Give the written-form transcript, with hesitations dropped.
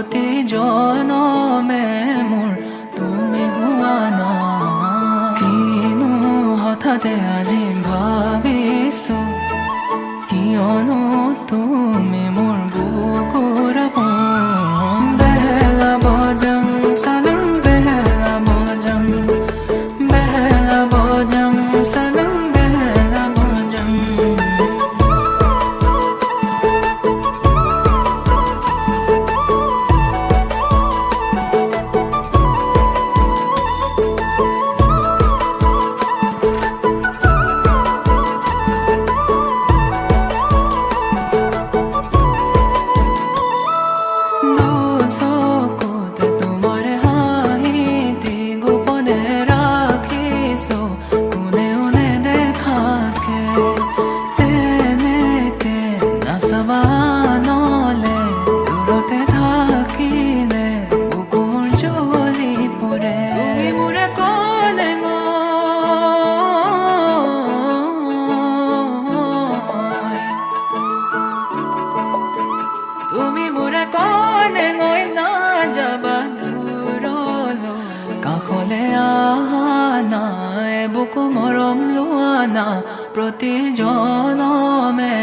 প্ৰতি জনমে মোৰ তুমি হোৱা না কিনো হঠাতে আজি ভাবিছো কিয়নো তুমি মোৰ বুকুৰ আপোন বেলা বজাং সালাম বেলা বজাং সালাম বেলা বজাং চকুতে তোমাৰ হাঁহিতে গোপনে ৰাখিছো কোনেও নেদেখাকে তেনেকে নাচাবা নলে দূৰতে থাকিলে বুকু মোৰ জ্বলি পৰে তুমি মোৰে ক'লে তুমি মোৰে ক'লে গৈ না যাবা দূৰলৈ কাষলে আহা নাই বুকু মৰম লোৱা না প্ৰতি জনমে